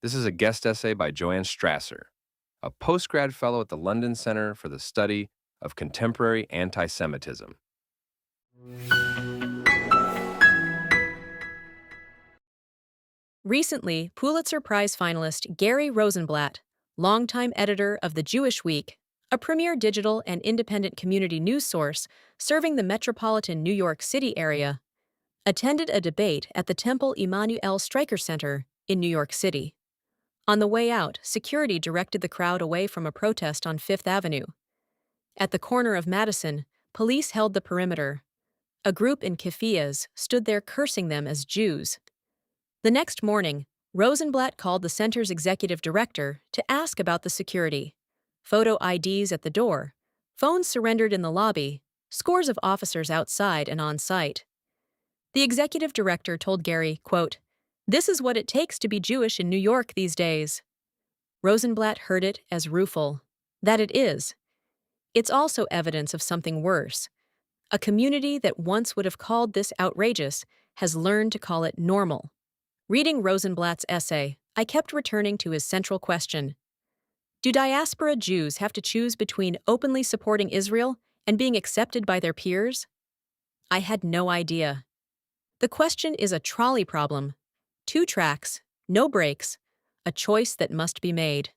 This is a guest essay by Joanne Strasser, a postgrad fellow at the London Center for the Study of Contemporary Anti-Semitism. Recently, Pulitzer Prize finalist Gary Rosenblatt, longtime editor of The Jewish Week, a premier digital and independent community news source serving the metropolitan New York City area, attended a debate at the Temple Emanuel Streicher Center in New York City. On the way out, security directed the crowd away from a protest on Fifth Avenue. At the corner of Madison, police held the perimeter. A group in keffiyehs stood there cursing them as Jews. The next morning, Rosenblatt called the center's executive director to ask about the security. Photo IDs at the door, phones surrendered in the lobby, scores of officers outside and on site. The executive director told Gary, quote, "This is what it takes to be Jewish in New York these days." Rosenblatt heard it as rueful. That it is. It's also evidence of something worse. A community that once would have called this outrageous has learned to call it normal. Reading Rosenblatt's essay, I kept returning to his central question. Do diaspora Jews have to choose between openly supporting Israel and being accepted by their peers? I had no idea. The question is a trolley problem. 2 tracks, no brakes, a choice that must be made.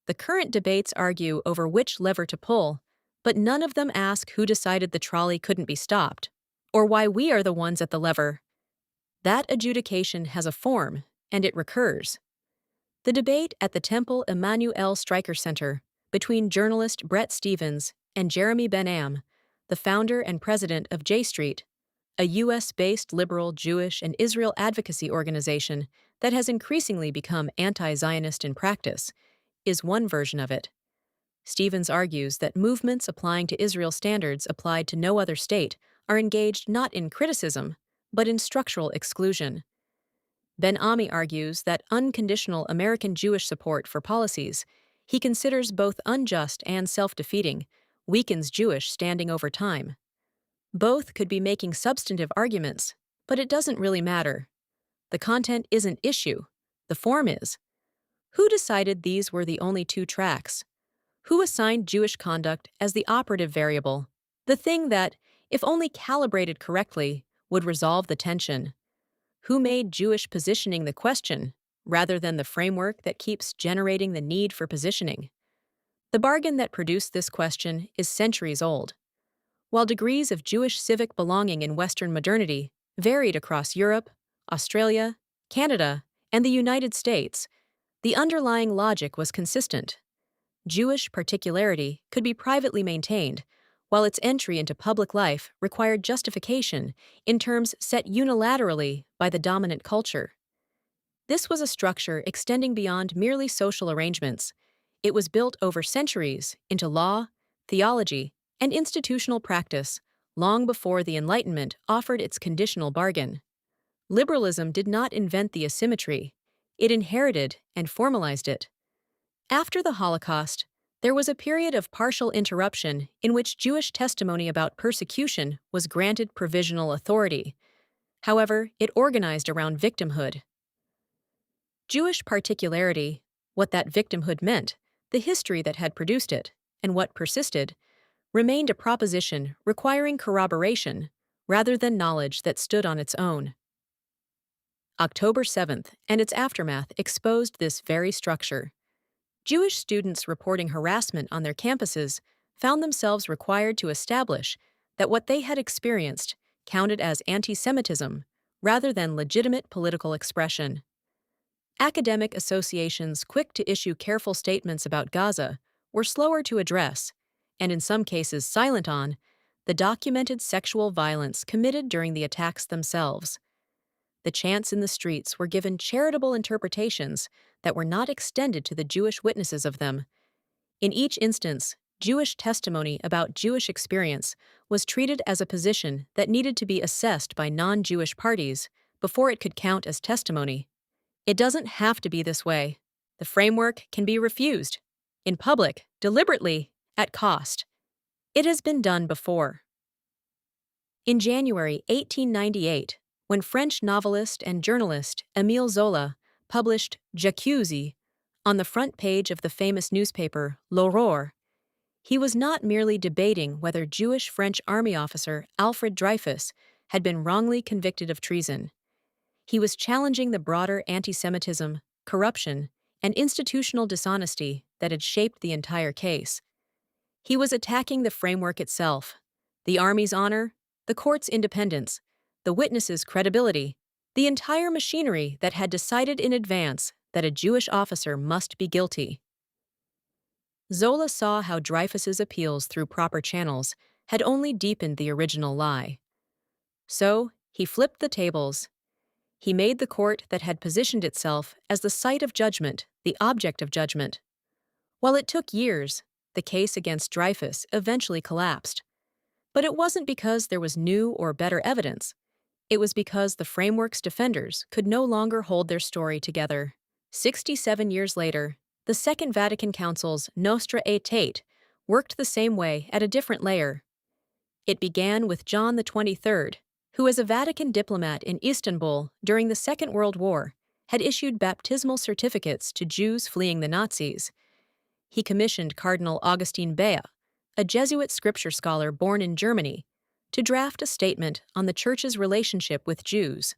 The current debates argue over which lever to pull, but none of them ask who decided the trolley couldn't be stopped, or why we are the ones at the lever. That adjudication has a form, and it recurs. The debate at the Temple Emanuel Streicher Center between journalist Bret Stephens and Jeremy Ben-Am, the founder and president of J Street, a U.S.-based liberal Jewish and Israel advocacy organization that has increasingly become anti-Zionist in practice, is one version of it. Stephens argues that movements applying to Israel standards applied to no other state are engaged not in criticism, but in structural exclusion. Ben-Ami argues that unconditional American Jewish support for policies he considers both unjust and self-defeating weakens Jewish standing over time. Both could be making substantive arguments, but it doesn't really matter. The content isn't issue, the form is. Who decided these were the only 2 tracks? Who assigned Jewish conduct as the operative variable, the thing that, if only calibrated correctly, would resolve the tension? Who made Jewish positioning the question, rather than the framework that keeps generating the need for positioning? The bargain that produced this question is centuries old. While degrees of Jewish civic belonging in Western modernity varied across Europe, Australia, Canada, and the United States, the underlying logic was consistent. Jewish particularity could be privately maintained, while its entry into public life required justification in terms set unilaterally by the dominant culture. This was a structure extending beyond merely social arrangements. It was built over centuries into law, theology, and institutional practice, long before the Enlightenment offered its conditional bargain. Liberalism did not invent the asymmetry, it inherited and formalized it. After the Holocaust, there was a period of partial interruption in which Jewish testimony about persecution was granted provisional authority. However, it organized around victimhood. Jewish particularity, what that victimhood meant, the history that had produced it, and what persisted, remained a proposition requiring corroboration rather than knowledge that stood on its own. October 7th and its aftermath exposed this very structure. Jewish students reporting harassment on their campuses found themselves required to establish that what they had experienced counted as anti-Semitism rather than legitimate political expression. Academic associations quick to issue careful statements about Gaza were slower to address, and in some cases silent on, the documented sexual violence committed during the attacks themselves. The chants in the streets were given charitable interpretations that were not extended to the Jewish witnesses of them. In each instance, Jewish testimony about Jewish experience was treated as a position that needed to be assessed by non-Jewish parties before it could count as testimony. It doesn't have to be this way. The framework can be refused. In public, deliberately, at cost. It has been done before. In January 1898, when French novelist and journalist Émile Zola published J'accuse on the front page of the famous newspaper L'Aurore, he was not merely debating whether Jewish French army officer Alfred Dreyfus had been wrongly convicted of treason. He was challenging the broader anti-Semitism, corruption, and institutional dishonesty that had shaped the entire case. He was attacking the framework itself, the Army's honor, the court's independence, the witnesses' credibility, the entire machinery that had decided in advance that a Jewish officer must be guilty. Zola saw how Dreyfus's appeals through proper channels had only deepened the original lie. So, he flipped the tables. He made the court that had positioned itself as the site of judgment the object of judgment. While it took years, the case against Dreyfus eventually collapsed. But it wasn't because there was new or better evidence. It was because the framework's defenders could no longer hold their story together. 67 years later, the Second Vatican Council's Nostra Aetate worked the same way at a different layer. It began with John XXIII, who as a Vatican diplomat in Istanbul during the Second World War had issued baptismal certificates to Jews fleeing the Nazis. He commissioned Cardinal Augustin Bea, a Jesuit scripture scholar born in Germany, to draft a statement on the Church's relationship with Jews.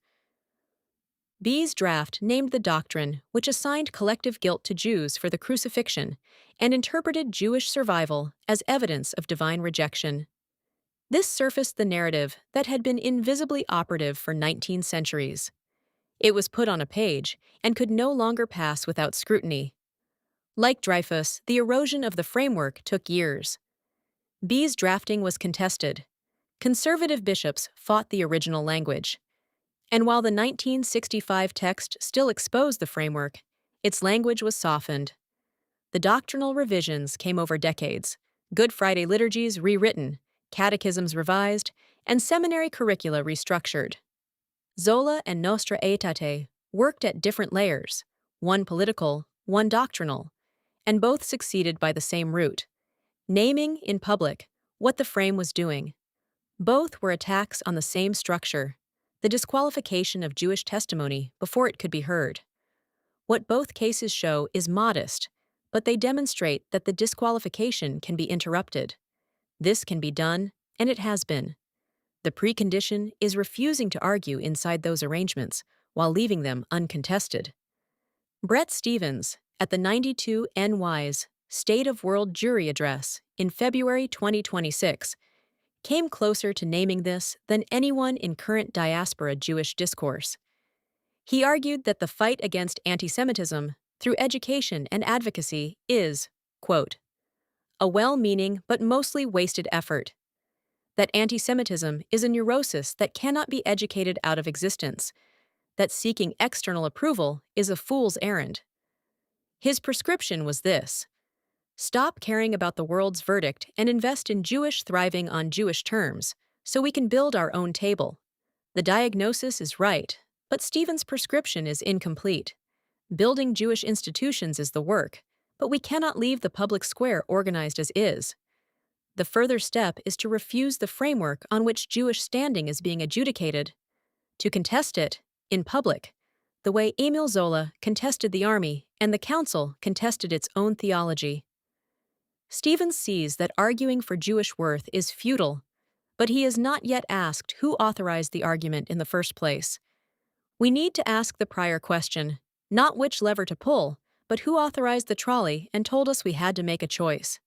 Bea's draft named the doctrine which assigned collective guilt to Jews for the crucifixion and interpreted Jewish survival as evidence of divine rejection. This surfaced the narrative that had been invisibly operative for 19 centuries. It was put on a page and could no longer pass without scrutiny. Like Dreyfus, the erosion of the framework took years. Bea's drafting was contested. Conservative bishops fought the original language. And while the 1965 text still exposed the framework, its language was softened. The doctrinal revisions came over decades, Good Friday liturgies rewritten, catechisms revised, and seminary curricula restructured. Zola and Nostra Aetate worked at different layers, one political, one doctrinal, and both succeeded by the same route, naming, in public, what the frame was doing. Both were attacks on the same structure, the disqualification of Jewish testimony before it could be heard. What both cases show is modest, but they demonstrate that the disqualification can be interrupted. This can be done, and it has been. The precondition is refusing to argue inside those arrangements while leaving them uncontested. Bret Stephens, at the 92 NY's State of World Jury Address in February 2026, came closer to naming this than anyone in current diaspora Jewish discourse. He argued that the fight against anti-Semitism through education and advocacy is, quote, a well-meaning but mostly wasted effort. That anti-Semitism is a neurosis that cannot be educated out of existence. That seeking external approval is a fool's errand. His prescription was this: stop caring about the world's verdict and invest in Jewish thriving on Jewish terms, so we can build our own table. The diagnosis is right, but Stephens' prescription is incomplete. Building Jewish institutions is the work, but we cannot leave the public square organized as is. The further step is to refuse the framework on which Jewish standing is being adjudicated, to contest it, in public, the way Émile Zola contested the army and the council contested its own theology. Stephens sees that arguing for Jewish worth is futile, but he has not yet asked who authorized the argument in the first place. We need to ask the prior question, not which lever to pull, but who authorized the trolley and told us we had to make a choice.